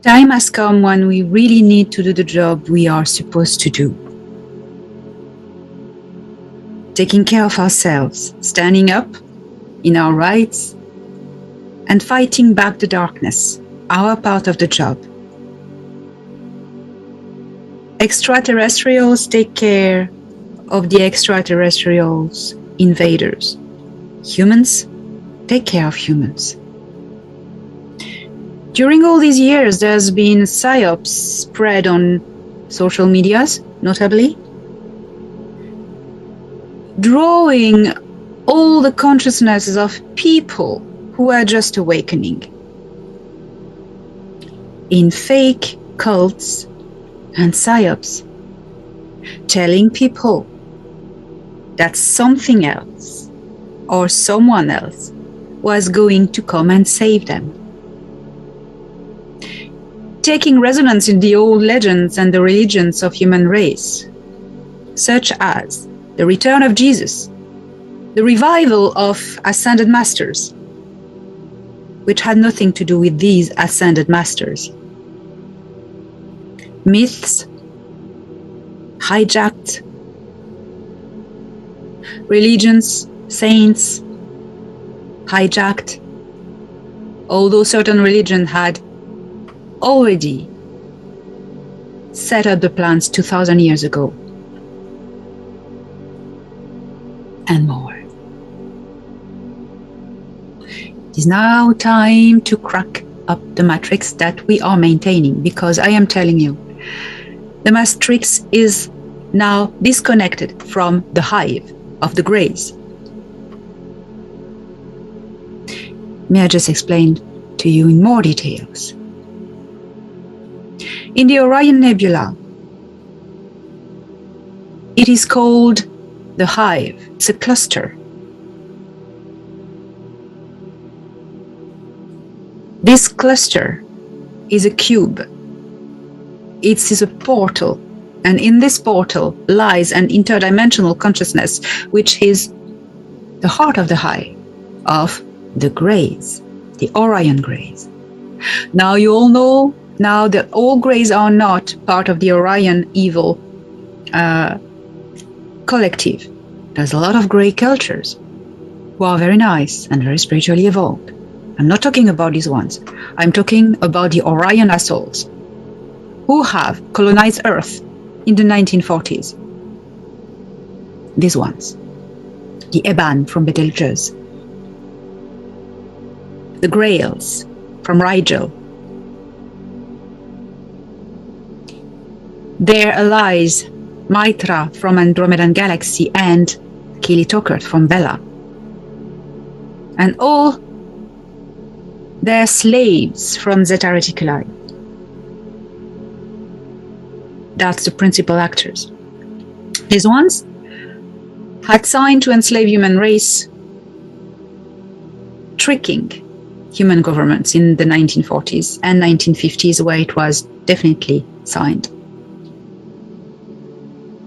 Time has come when we really need to do the job we are supposed to do. Taking care of ourselves, standing up in our rights, and fighting back the darkness, our part of the job. Extraterrestrials take care of the extraterrestrials' invaders. Humans take care of humans. During all these years, there's been psyops spread on social medias, notably, drawing all the consciousnesses of people who are just awakening in fake cults and psyops, telling people that something else or someone else was going to come and save them. Taking resonance in the old legends and the religions of human race, such as the return of Jesus, the revival of ascended masters, which had nothing to do with these ascended masters. Myths, hijacked, religions, saints, hijacked, although certain religions had already set up the plans 2,000 years ago, and more. It is now time to crack up the matrix that we are maintaining, because I am telling you, the matrix is now disconnected from the hive of the Greys. May I just explain to you in more details? In the Orion Nebula, it is called the hive. It's a cluster. This cluster is a cube. It is a portal, and in this portal lies an interdimensional consciousness, which is the heart of the hive of the Greys, the Orion Greys. Now you all know now that all Greys are not part of the Orion evil collective. There's a lot of Grey cultures who are very nice and very spiritually evolved. I'm not talking about these ones. I'm talking about the Orion assholes who have colonized Earth in the 1940s. These ones. The Eban from Betelgeuse. The Grails from Rigel. Their allies, Mitra from Andromedan Galaxy and Keely Tokert from Bella. And all their slaves from Zeta Reticuli. That's the principal actors. These ones had signed to enslave human race, tricking human governments in the 1940s and 1950s, where it was definitely signed.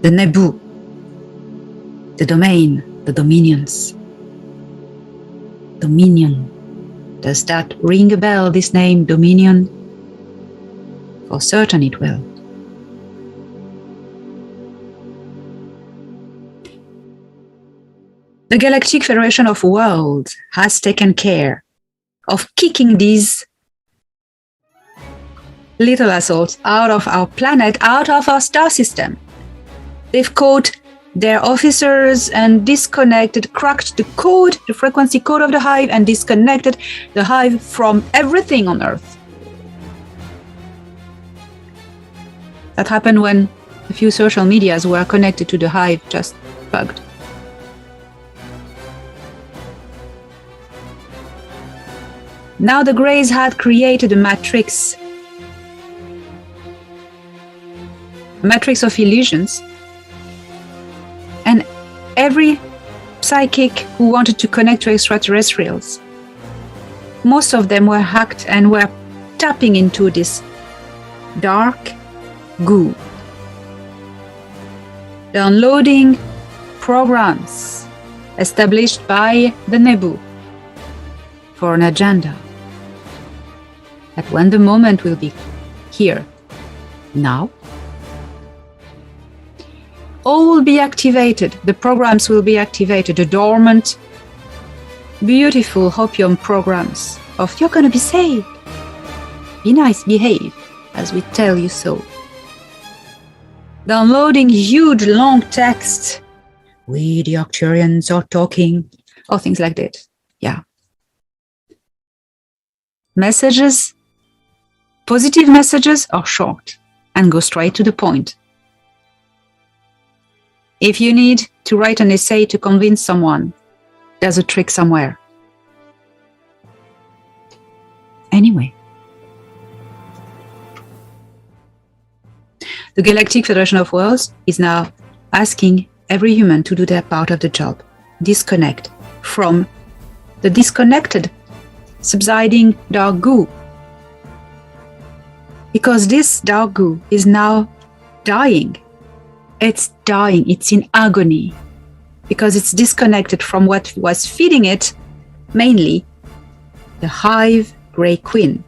The Nebu, the domain, the dominions. Dominion. Does that ring a bell, this name, Dominion? For certain it will. The Galactic Federation of Worlds has taken care of kicking these little assholes out of our planet, out of our star system. They've caught their officers and disconnected, cracked the code, the frequency code of the hive, and disconnected the hive from everything on Earth. That happened when a few social medias were connected to the hive just bugged. Now the Greys had created a matrix of illusions, and every psychic who wanted to connect to extraterrestrials, most of them were hacked and were tapping into this dark goo, downloading programs established by the Nebu for an agenda. That when the moment will be here, now. All will be activated. The programs will be activated. The dormant, beautiful opium programs of you're going to be saved. Be nice, behave, as we tell you so. Downloading huge long texts. We, the Arcturians, are talking, or things like that. Yeah. Messages, positive messages are short and go straight to the point. If you need to write an essay to convince someone, there's a trick somewhere. Anyway. The Galactic Federation of Worlds is now asking every human to do their part of the job. Disconnect from the disconnected, subsiding dark goo. Because this dark goo is now dying. It's dying, it's in agony. Because it's disconnected from what was feeding it, mainly the hive Grey Queen.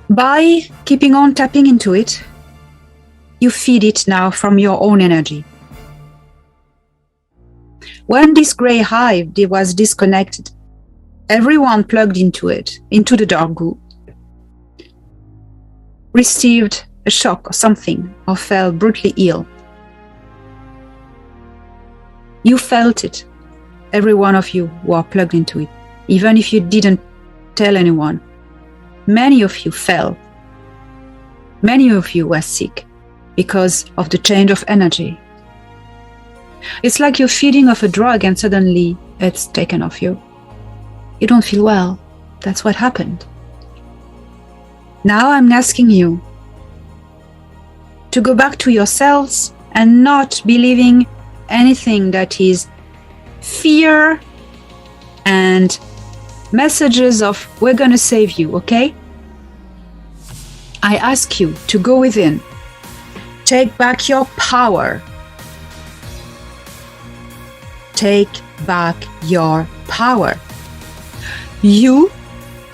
By keeping on tapping into it, you feed it now from your own energy. When this grey hive was disconnected, everyone plugged into it, into the dark goo, received a shock or something, or fell brutally ill. You felt it, every one of you who are plugged into it, even if you didn't tell anyone. Many of you fell. Many of you were sick because of the change of energy. It's like you're feeding off a drug and suddenly it's taken off you. You don't feel well. That's what happened. Now I'm asking you to go back to yourselves and not believing anything that is fear and messages of we're going to save you, okay? I ask you to go within. Take back your power. Take back your power. You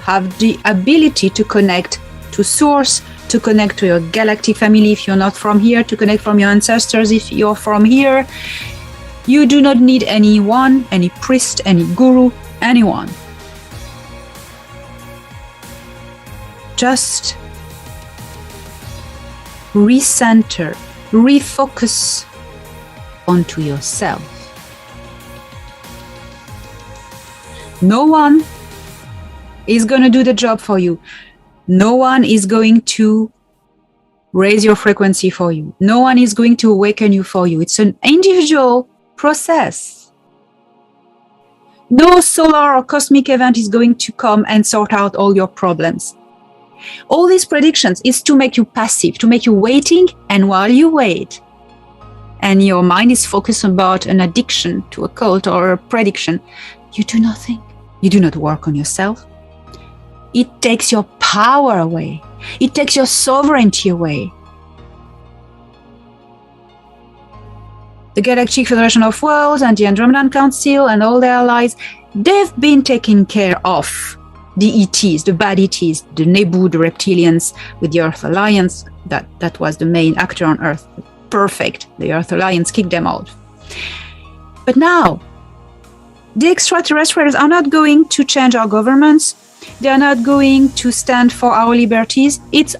have the ability to connect to source, to connect to your galactic family if you're not from here, to connect from your ancestors if you're from here. You do not need anyone, any priest, any guru, anyone. Just recenter, refocus onto yourself. No one is going to do the job for you. No one is going to raise your frequency for you. No one is going to awaken you for you. It's an individual process. No solar or cosmic event is going to come and sort out all your problems. All these predictions is to make you passive, to make you waiting, and while you wait, and your mind is focused about an addiction to a cult or a prediction, you do nothing. You do not work on yourself. It takes your power away. It takes your sovereignty away. The Galactic Federation of Worlds and the Andromedan Council and all their allies, they've been taking care of the ETs, the bad ETs, the Nebu, the reptilians with the Earth Alliance. That was the main actor on Earth. Perfect. The Earth Alliance kicked them out. But now, the extraterrestrials are not going to change our governments. They are not going to stand for our liberties. It's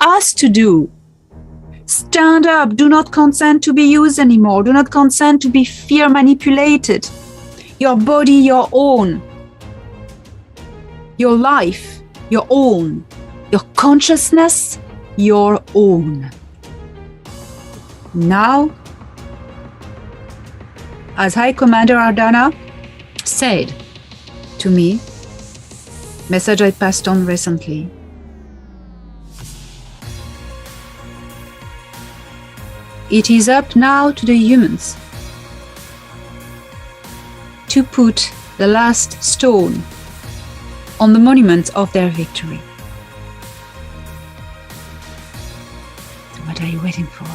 us to do. Stand up. Do not consent to be used anymore. Do not consent to be fear manipulated. Your body, your own. Your life, your own. Your consciousness, your own. Now, as High Commander Ardana said to me, message I passed on recently, it is up now to the humans to put the last stone on the monument of their victory. What are you waiting for?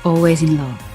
Always in love.